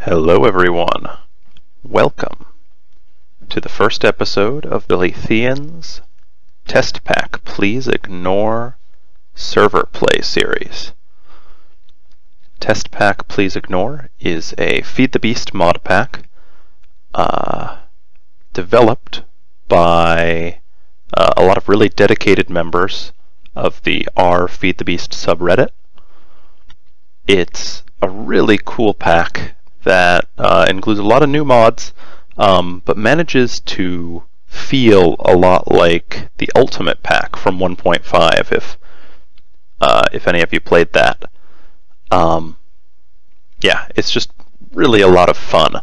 Hello everyone. Welcome to the first episode of the Letheans Test Pack Please Ignore Server Play series. Test Pack Please Ignore is a Feed the Beast mod pack developed by a lot of really dedicated members of the r Feed the Beast subreddit. It's a really cool pack that includes a lot of new mods, but manages to feel a lot like the Ultimate Pack from 1.5, if any of you played that. Yeah, it's just really a lot of fun.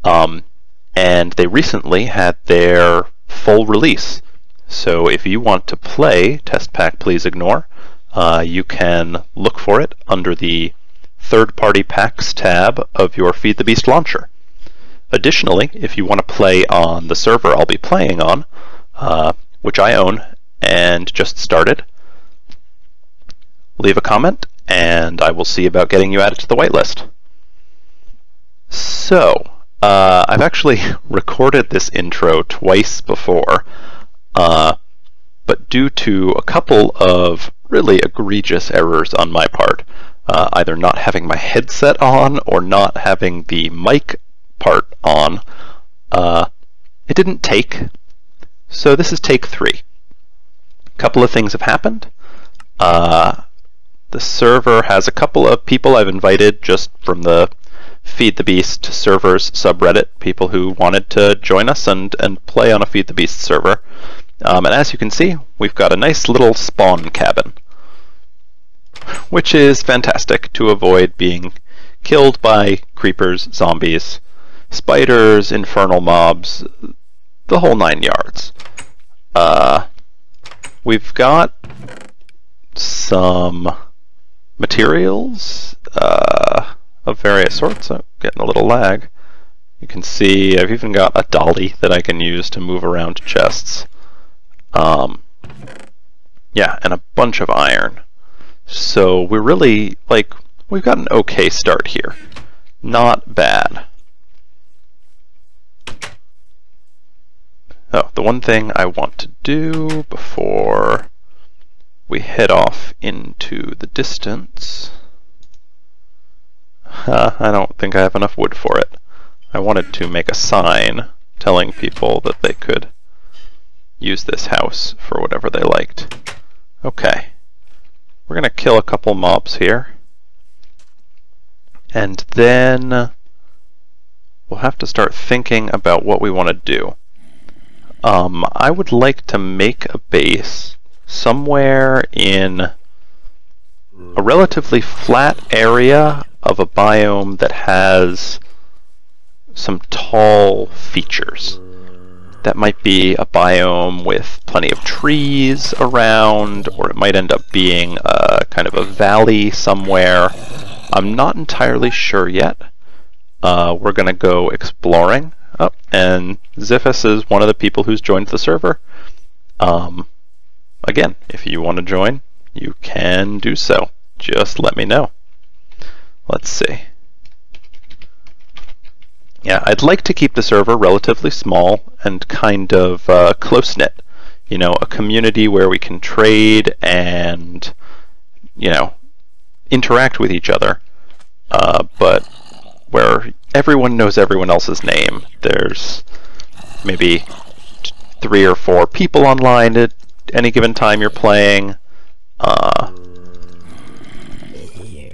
And they recently had their full release. So if you want to play Test Pack Please Ignore, you can look for it under the Third-Party Packs tab of your Feed the Beast launcher. Additionally, if you want to play on the server I'll be playing on, which I own and just started, leave a comment and I will see about getting you added to the whitelist. So, I've actually recorded this intro twice before, but due to a couple of really egregious errors on my part, either not having my headset on or not having the mic part on, it didn't take. So this is take 3. A couple of things have happened. The server has a couple of people I've invited just from the Feed the Beast servers subreddit, people who wanted to join us and play on a Feed the Beast server. And as you can see, we've got a nice little spawn cabin, which is fantastic to avoid being killed by creepers, zombies, spiders, infernal mobs, the whole 9 yards. We've got some materials of various sorts. Oh, getting a little lag. You can see I've even got a dolly that I can use to move around chests. Yeah, and a bunch of iron. So we're really, we've got an okay start here. Not bad. Oh, the one thing I want to do before we head off into the distance, I don't think I have enough wood for it. I wanted to make a sign telling people that they could use this house for whatever they liked. Okay. We're going to kill a couple mobs here, and then we'll have to start thinking about what we want to do. I would like to make a base somewhere in a relatively flat area of a biome that has some tall features. That might be a biome with plenty of trees around, or it might end up being kind of a valley somewhere. I'm not entirely sure yet. We're going to go exploring. Oh, and Ziphus is one of the people who's joined the server. Again, if you want to join, you can do so. Just let me know. Let's see. Yeah, I'd like to keep the server relatively small and kind of close-knit. You know, a community where we can trade and, you know, interact with each other, but where everyone knows everyone else's name. There's maybe 3 or 4 people online at any given time you're playing.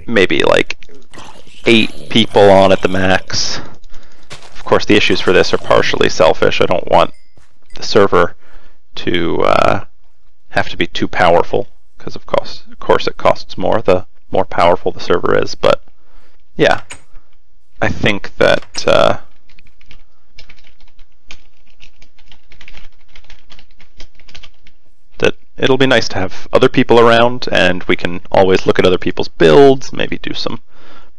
Maybe like 8 people on at the max. Of course, the issues for this are partially selfish. I don't want the server to have to be too powerful, because of course it costs more the more powerful the server is. But yeah, I think that that it'll be nice to have other people around, and we can always look at other people's builds, maybe do some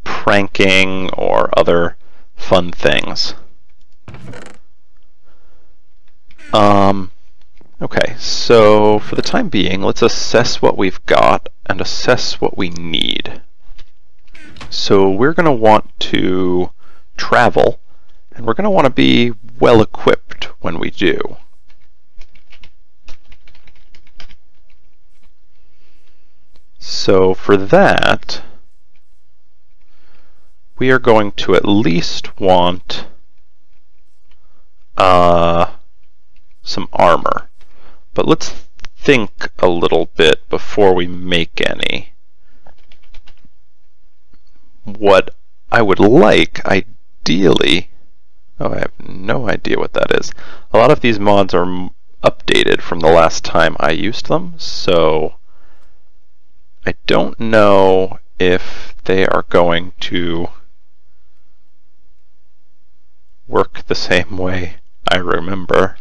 pranking or other fun things. Okay, so for the time being, let's assess what we've got and assess what we need. So we're going to want to travel, and we're going to want to be well equipped when we do. So for that, we are going to at least want some armor. But let's think a little bit before we make any. What I would like, ideally, oh, I have no idea what that is. A lot of these mods are updated from the last time I used them, so I don't know if they are going to work the same way I remember.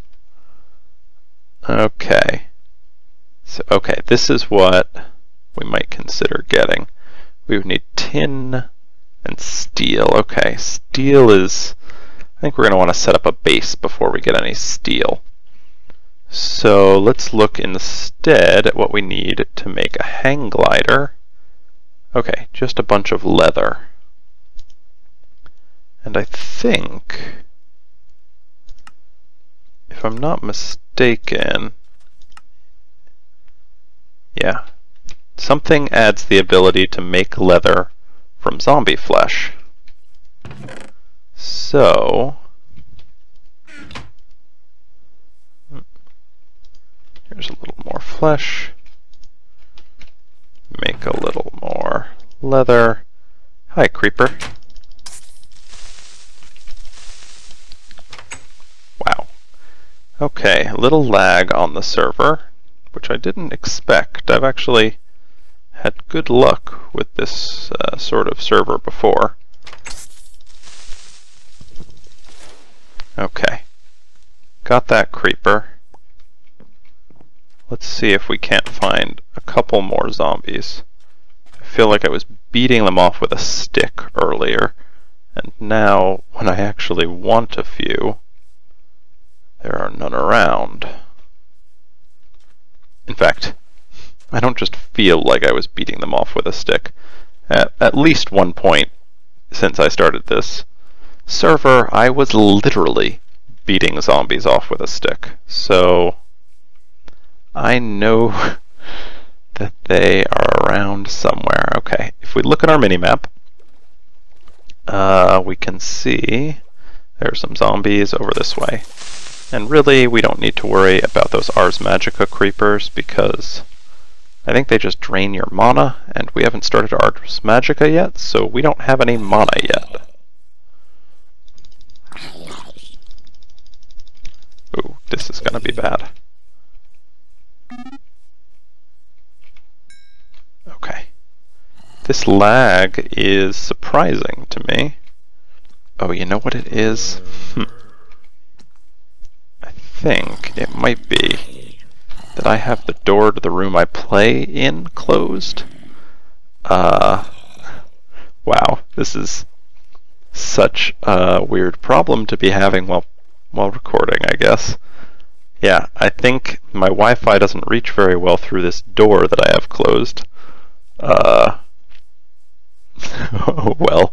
Okay. So, okay, this is what we might consider getting. We would need tin and steel. Okay, steel is... I think we're going to want to set up a base before we get any steel. So let's look instead at what we need to make a hang glider. Okay, just a bunch of leather. And I think, if I'm not mistaken, yeah, something adds the ability to make leather from zombie flesh. So, here's a little more flesh. Make a little more leather. Hi, creeper. Wow. Okay, a little lag on the server, which I didn't expect. I've actually had good luck with this sort of server before. Okay, got that creeper. Let's see if we can't find a couple more zombies. I feel like I was beating them off with a stick earlier, and now when I actually want a few, there are none around. In fact, I don't just feel like I was beating them off with a stick. At least one point since I started this server, I was literally beating zombies off with a stick. So I know that they are around somewhere. Okay, if we look at our minimap, we can see there's some zombies over this way. And really, we don't need to worry about those Ars Magica creepers because I think they just drain your mana, and we haven't started Ars Magica yet, so we don't have any mana yet. Ooh, this is gonna be bad. Okay. This lag is surprising to me. Oh, you know what it is? I think it might be that I have the door to the room I play in closed. Wow, this is such a weird problem to be having while recording, I guess. Yeah, I think my Wi-Fi doesn't reach very well through this door that I have closed. Well,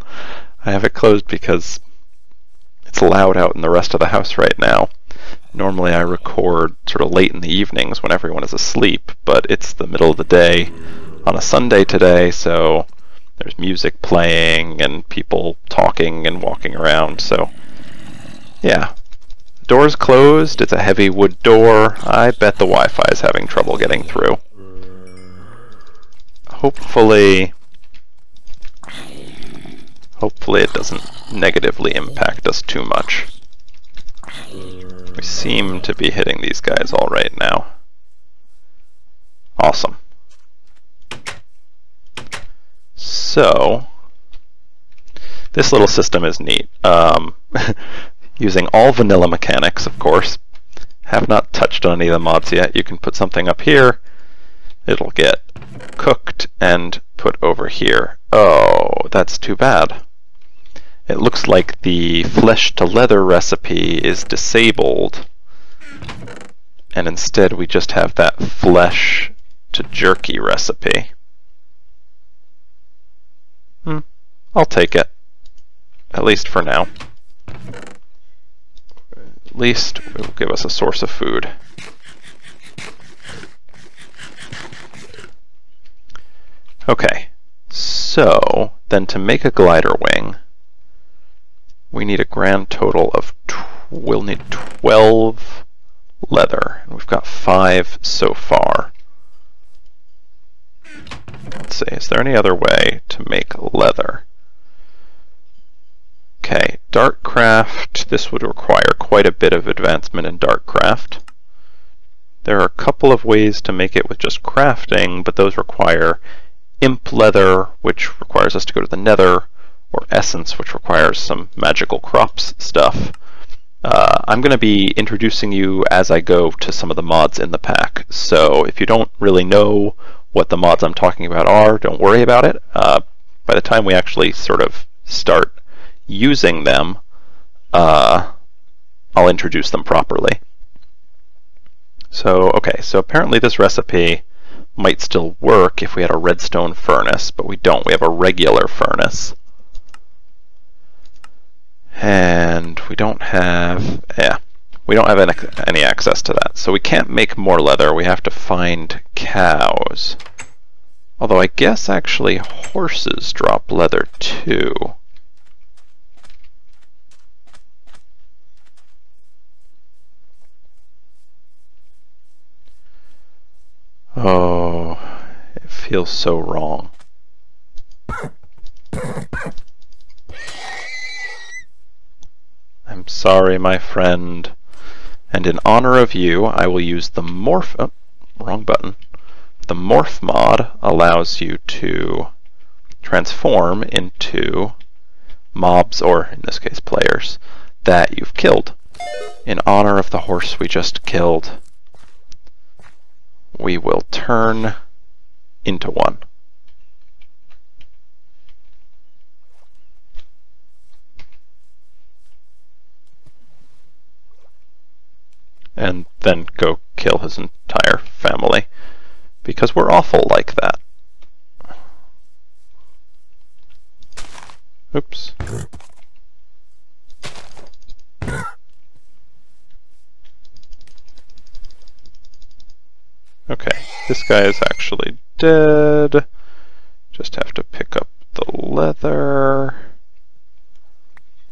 I have it closed because it's loud out in the rest of the house right now. Normally I record sort of late in the evenings when everyone is asleep, but it's the middle of the day on a Sunday today, so there's music playing and people talking and walking around, so yeah. Door's closed, it's a heavy wood door. I bet the Wi-Fi is having trouble getting through. Hopefully it doesn't negatively impact us too much. We seem to be hitting these guys all right now. Awesome. So, this little system is neat. Using all vanilla mechanics, of course. Have not touched on any of the mods yet. You can put something up here. It'll get cooked and put over here. Oh, that's too bad. It looks like the flesh to leather recipe is disabled, and instead we just have that flesh to jerky recipe. I'll take it. at least for now. At least it will give us a source of food. Okay, so then to make a glider wing, we need a grand total of, we'll need 12 leather, and we've got 5 so far. Let's see, is there any other way to make leather? Okay, Dartcraft, this would require quite a bit of advancement in Dartcraft. There are a couple of ways to make it with just crafting, but those require imp leather, which requires us to go to the nether, or essence, which requires some magical crops stuff. I'm going to be introducing you as I go to some of the mods in the pack, so if you don't really know what the mods I'm talking about are, don't worry about it. By the time we actually sort of start using them, I'll introduce them properly. So, okay, so apparently this recipe might still work if we had a redstone furnace, but we don't. We have a regular furnace. And we don't have, any access to that. So we can't make more leather. We have to find cows. Although I guess actually horses drop leather too. Oh, it feels so wrong. I'm sorry, my friend. And in honor of you, I will use the morph... Oh, wrong button. The morph mod allows you to transform into mobs, or in this case players, that you've killed. In honor of the horse we just killed, we will turn into one. And then go kill his entire family, because we're awful like that. Oops. Okay, this guy is actually dead. Just have to pick up the leather.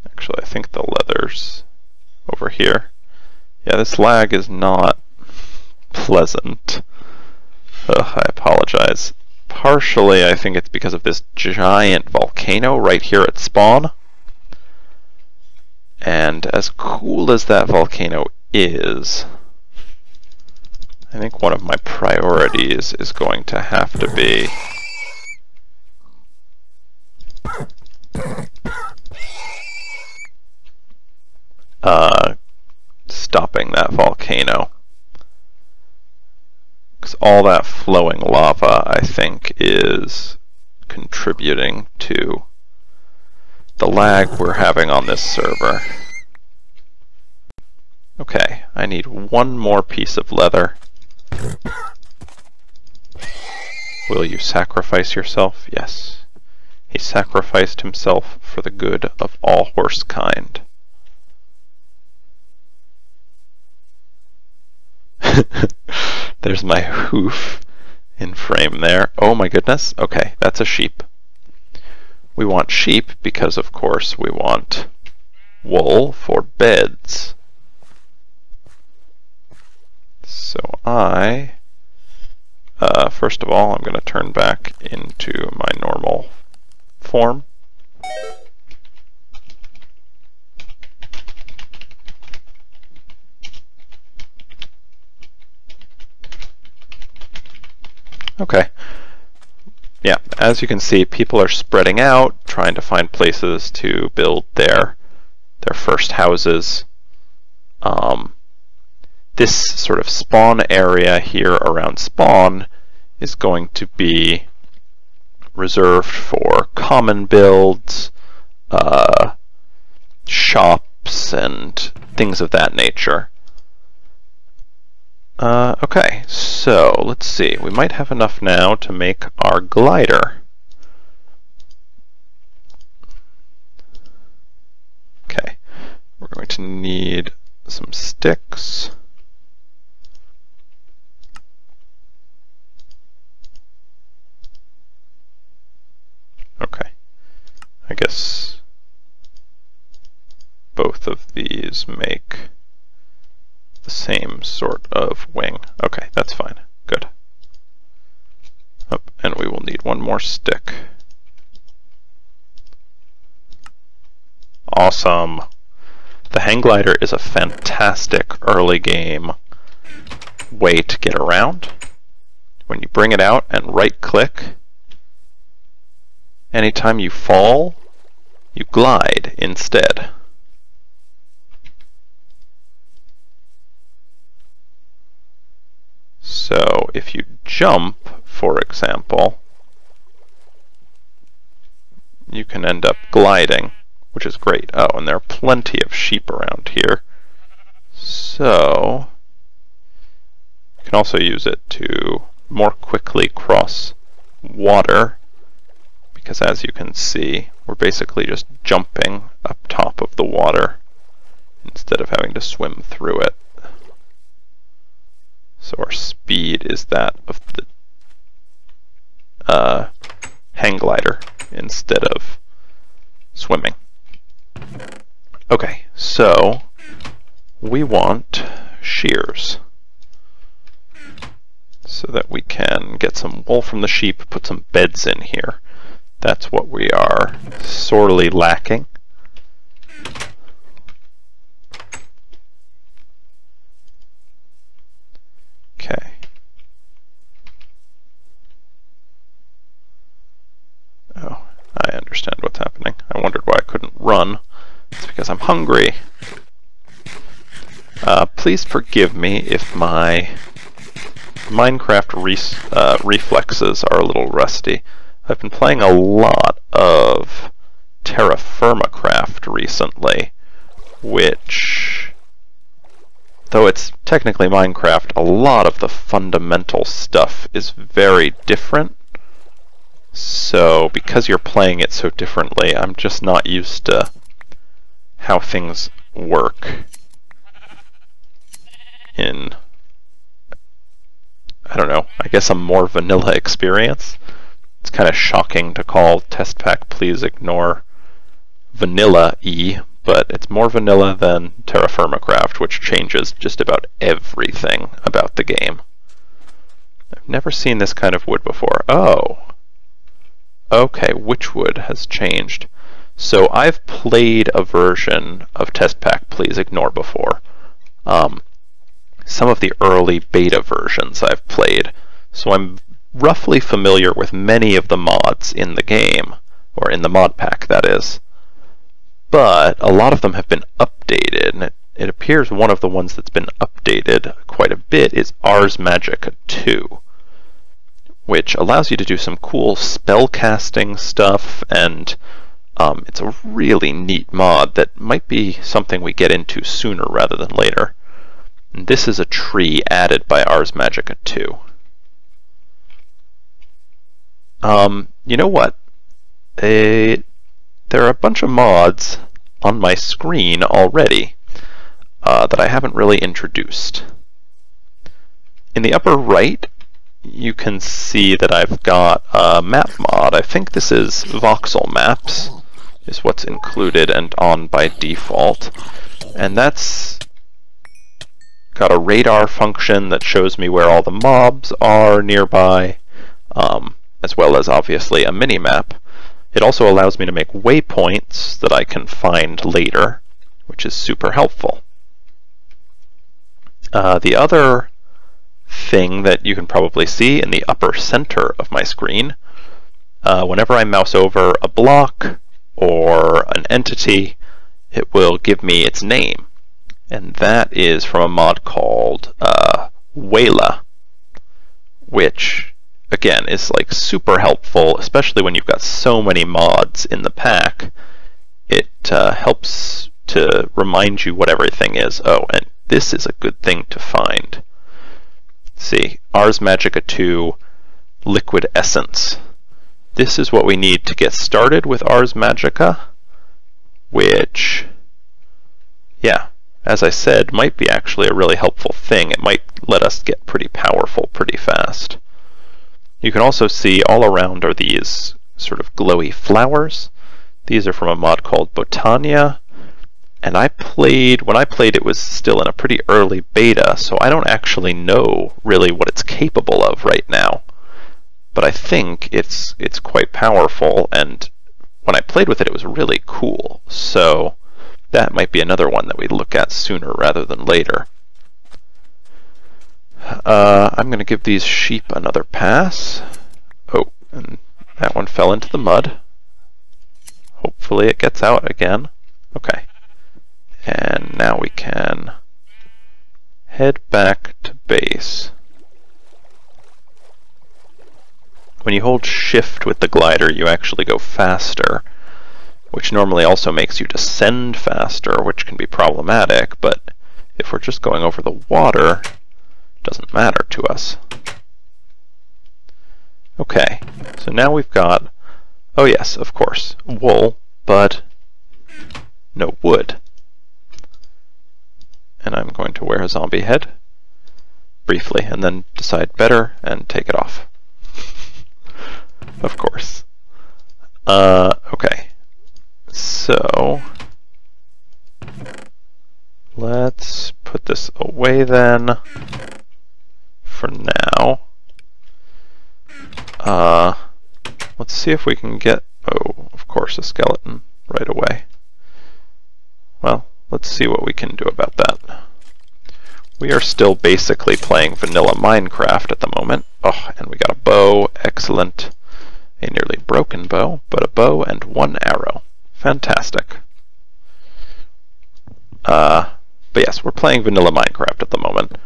Actually, I think the leather's over here. Yeah, this lag is not pleasant. Ugh, I apologize. Partially, I think it's because of this giant volcano right here at spawn. And as cool as that volcano is, I think one of my priorities is going to have to be stopping that volcano. Because all that flowing lava, I think, is contributing to the lag we're having on this server. Okay, I need one more piece of leather. Will you sacrifice yourself? Yes. He sacrificed himself for the good of all horse kind. There's my hoof in frame there. Oh my goodness. Okay, that's a sheep. We want sheep because, of course, we want wool for beds. So first of all, I'm going to turn back into my normal form. Okay. Yeah, as you can see, people are spreading out, trying to find places to build their first houses. This sort of spawn area here around spawn is going to be reserved for common builds, shops, and things of that nature. Okay, so let's see. We might have enough now to make our glider. We're going to need some sticks. Okay, I guess both of these make the same sort of wing. Okay, that's fine. Good. Oh, and we will need one more stick. Awesome. The hang glider is a fantastic early game way to get around. When you bring it out and right click, anytime you fall, you glide instead. So if you jump, for example, you can end up gliding, which is great. Oh, and there are plenty of sheep around here. So you can also use it to more quickly cross water, because as you can see, we're basically just jumping up top of the water instead of having to swim through it. So our speed is that of the hang glider instead of swimming. Okay, so we want shears so that we can get some wool from the sheep, put some beds in here. That's what we are sorely lacking. Okay. Oh, I understand what's happening. I wondered why I couldn't run. It's because I'm hungry. Please forgive me if my Minecraft reflexes are a little rusty. I've been playing a lot of Terra Firma Craft recently, which, though it's technically Minecraft, a lot of the fundamental stuff is very different. So because you're playing it so differently, I'm just not used to how things work in, I don't know, I guess a more vanilla experience. It's kind of shocking to call test pack Please Ignore vanilla-y, but it's more vanilla than Terra Firma Craft, which changes just about everything about the game. I've never seen this kind of wood before. Oh. Okay, which wood has changed? So I've played a version of Test Pack Please Ignore before. Some of the early beta versions I've played, so I'm roughly familiar with many of the mods in the game, or in the mod pack, that is. But a lot of them have been updated, and it appears one of the ones that's been updated quite a bit is Ars Magica 2, which allows you to do some cool spell casting stuff, and it's a really neat mod that might be something we get into sooner rather than later. And this is a tree added by Ars Magica 2. You know what? There are a bunch of mods on my screen already that I haven't really introduced. In the upper right, you can see that I've got a map mod. I think this is voxel maps, is what's included and on by default. And that's got a radar function that shows me where all the mobs are nearby, as well as obviously a mini-map. It also allows me to make waypoints that I can find later, which is super helpful. The other thing that you can probably see in the upper center of my screen, whenever I mouse over a block or an entity, it will give me its name. And that is from a mod called Wayla, which again is like super helpful, especially when you've got so many mods in the pack. It helps to remind you what everything is. Oh, and this is a good thing to find. See, Ars Magica 2 Liquid Essence. This is what we need to get started with Ars Magica, which, as I said, might be actually a really helpful thing. It might let us get pretty powerful pretty fast. You can also see all around are these sort of glowy flowers. These are from a mod called Botania, and when I played it was still in a pretty early beta, so I don't actually know really what it's capable of right now. But I think it's quite powerful, and when I played with it, it was really cool. So that might be another one that we look at sooner rather than later. I'm going to give these sheep another pass. Oh, and that one fell into the mud. Hopefully it gets out again. Okay. And now we can head back to base. When you hold shift with the glider, you actually go faster, which normally also makes you descend faster, which can be problematic, but if we're just going over the water, it doesn't matter to us. Okay, so now we've got, oh yes, of course, wool, but no wood. And I'm going to wear a zombie head briefly, and then decide better and take it off. Of course. Okay. So let's put this away then for now. Let's see if we can get, oh, of course, a skeleton right away. Well, let's see what we can do about that. We are still basically playing vanilla Minecraft at the moment. Oh, and we got a bow, excellent. A nearly broken bow, but a bow and one arrow. Fantastic. But yes, we're playing vanilla Minecraft at the moment.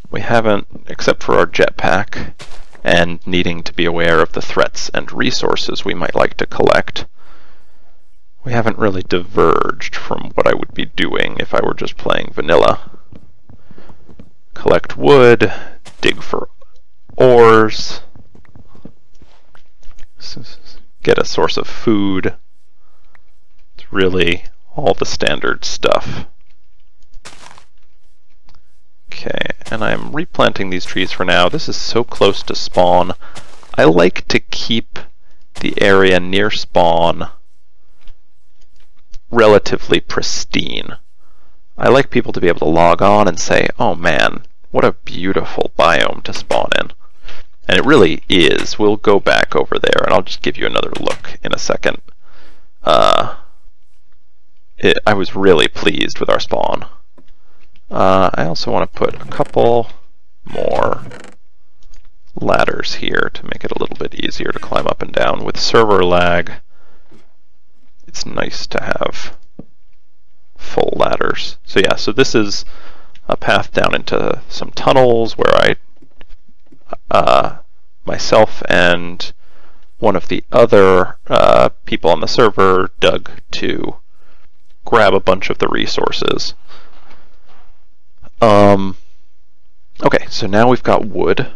We haven't, except for our jetpack, and needing to be aware of the threats and resources we might like to collect, we haven't really diverged from what I would be doing if I were just playing vanilla. Collect wood, dig for ores, get a source of food. It's really all the standard stuff. Okay, and I'm replanting these trees for now. This is so close to spawn. I like to keep the area near spawn relatively pristine. I like people to be able to log on and say, oh man, what a beautiful biome to spawn in. And it really is. We'll go back over there, and I'll just give you another look in a second. I was really pleased with our spawn. I also want to put a couple more ladders here to make it a little bit easier to climb up and down. With server lag, it's nice to have full ladders. So yeah, so this is a path down into some tunnels where myself and one of the other people on the server dug to grab a bunch of the resources. Okay, so now we've got wood.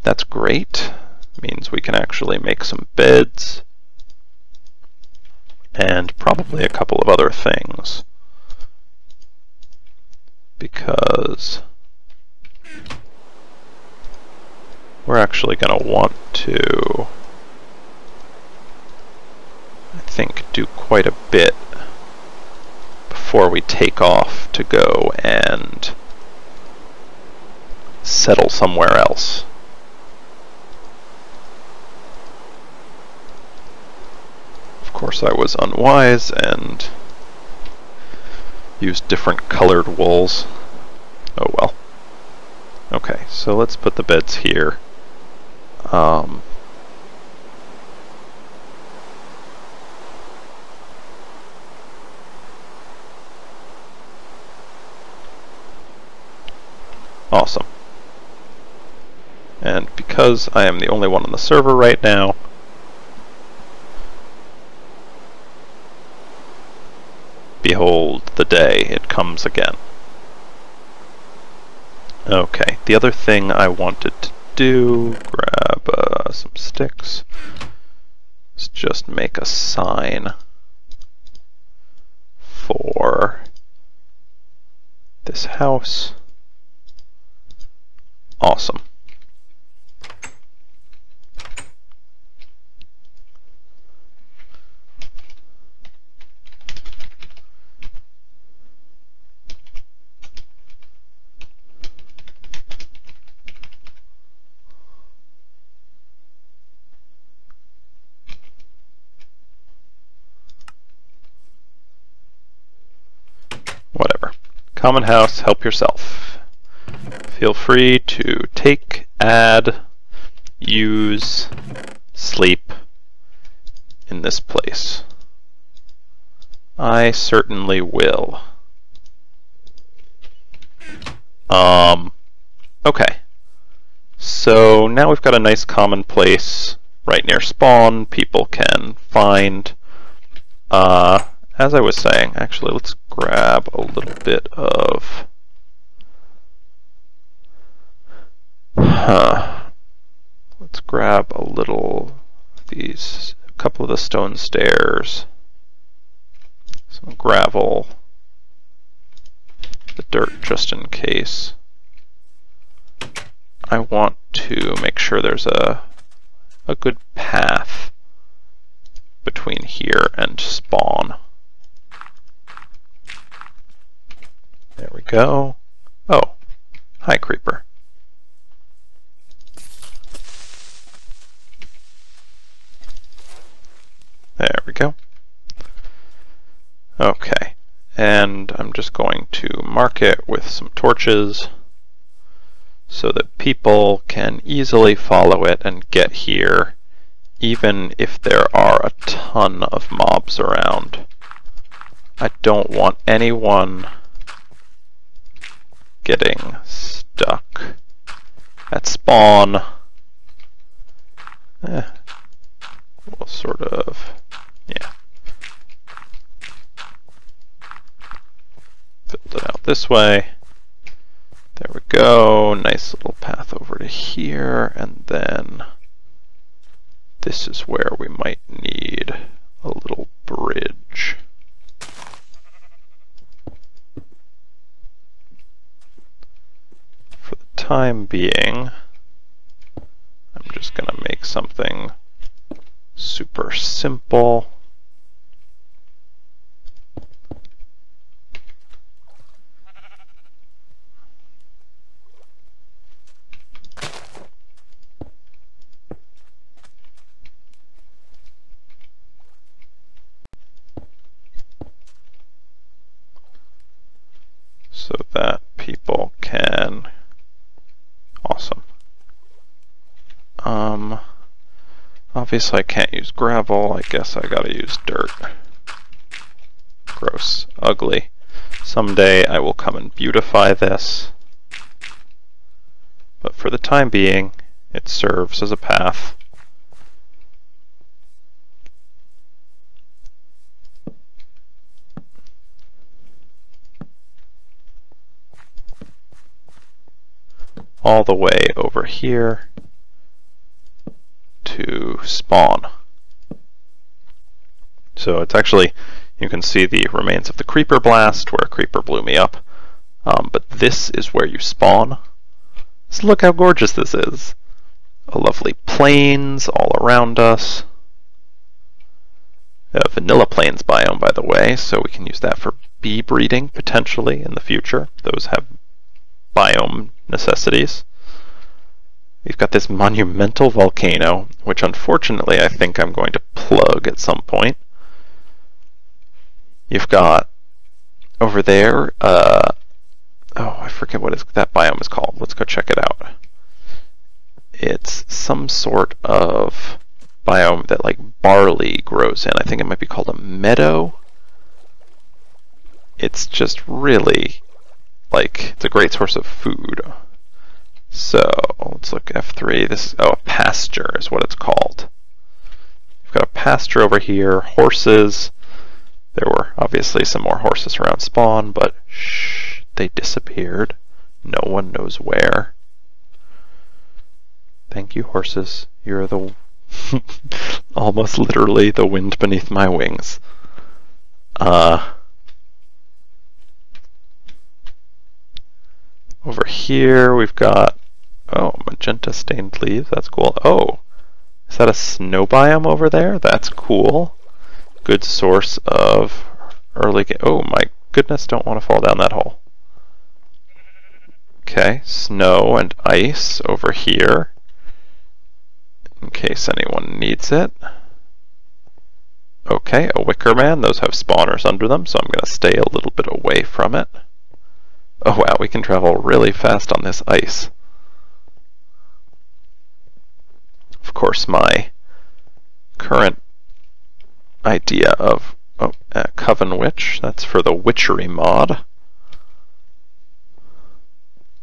That's great. Means we can actually make some beds and probably a couple of other things, because we're actually going to want to, I think, do quite a bit before we take off to go and settle somewhere else. Of course, I was unwise and used different colored wools. Oh well. Okay, so let's put the beds here. Awesome. And because I am the only one on the server right now, behold the day, it comes again. Okay, the other thing I wanted to do, grab some sticks, is just make a sign for this house. Awesome. Whatever. Common house, help yourself. Feel free to take, add, use, sleep in this place. I certainly will. Okay. So now we've got a nice common place right near spawn. People can find. As I was saying, actually, let's grab a little bit of. Let's grab a little of these, a couple of the stone stairs, some gravel, the dirt just in case. I want to make sure there's a good path between here and spawn. There we go. Oh, hi creeper. There we go. Okay, and I'm just going to mark it with some torches so that people can easily follow it and get here, even if there are a ton of mobs around. I don't want anyone getting stuck at spawn. We'll sort of, yeah. Build it out this way. There we go. Nice little path over to here, and then this is where we might need a little bridge. For the time being, I'm just going to make something super simple. So that people can, awesome. Obviously I can't use gravel, I guess I gotta use dirt. Gross, ugly. Someday I will come and beautify this. But for the time being, it serves as a path. All the way over here to spawn. So it's actually, you can see the remains of the creeper blast where a creeper blew me up, but this is where you spawn. So look how gorgeous this is. A lovely plains all around us. A vanilla plains biome, by the way, so we can use that for bee breeding potentially in the future. Those have biome necessities. We've got this monumental volcano, which unfortunately I think I'm going to plug at some point. You've got over there, oh, I forget what that biome is called. Let's go check it out. It's some sort of biome that like barley grows in. I think it might be called a meadow. It's just really like, it's a great source of food. So let's look F3. This, oh, a pasture is what it's called. We've got a pasture over here, horses. There were obviously some more horses around spawn, but shh, they disappeared. No one knows where. Thank you, horses. You're the almost literally the wind beneath my wings. Over here we've got, oh, magenta stained leaves, that's cool. Oh, is that a snow biome over there? That's cool. Good source of early, oh my goodness, don't want to fall down that hole. Okay, snow and ice over here, in case anyone needs it. Okay, a wicker man, those have spawners under them, so I'm going to stay a little bit away from it. Oh wow, we can travel really fast on this ice. Of course, my current idea of Coven Witch, that's for the Witchery mod.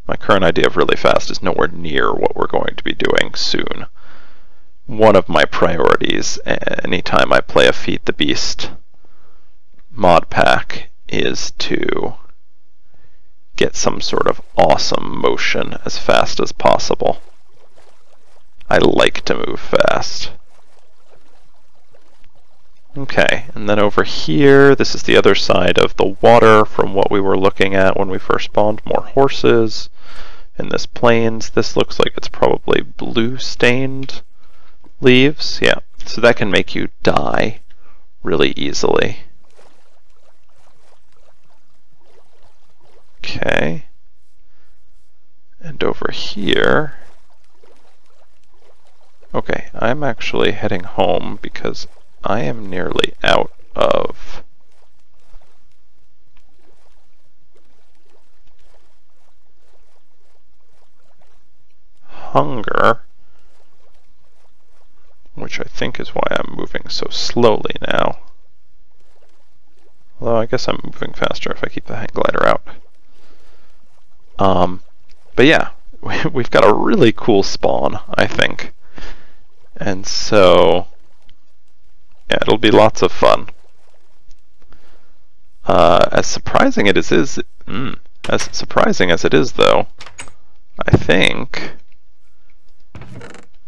My current idea of really fast is nowhere near what we're going to be doing soon. One of my priorities anytime I play a Feed the Beast mod pack is to get some sort of awesome motion as fast as possible. I like to move fast. Okay, and then over here, this is the other side of the water from what we were looking at when we first spawned. More horses in this plains. This looks like it's probably blue stained leaves. Yeah, so that can make you die really easily. Okay, and over here, okay, I'm actually heading home because I am nearly out of hunger, which I think is why I'm moving so slowly now. Although I guess I'm moving faster if I keep the hang glider out. But yeah, we've got a really cool spawn, I think. And so, yeah, it'll be lots of fun. As surprising as it is, though, I think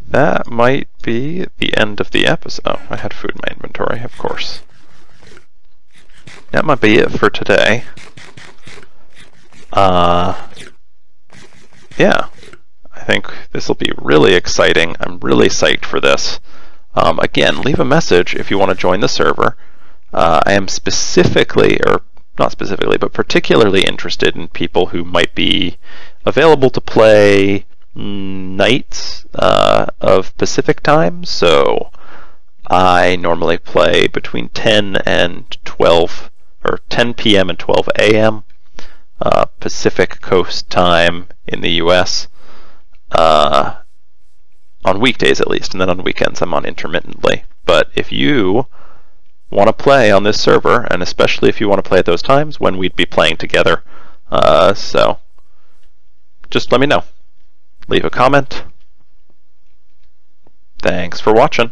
that might be the end of the episode. Oh, I had food in my inventory, of course. That might be it for today. Yeah, I think this will be really exciting. I'm really psyched for this. Again, leave a message if you want to join the server. I am specifically, or not specifically, but particularly interested in people who might be available to play nights of Pacific time. So I normally play between 10 and 12, or 10 p.m. and 12 a.m. Pacific Coast time in the US, on weekdays at least, and then on weekends I'm on intermittently. But if you want to play on this server, and especially if you want to play at those times when we'd be playing together, so just let me know. Leave a comment. Thanks for watching.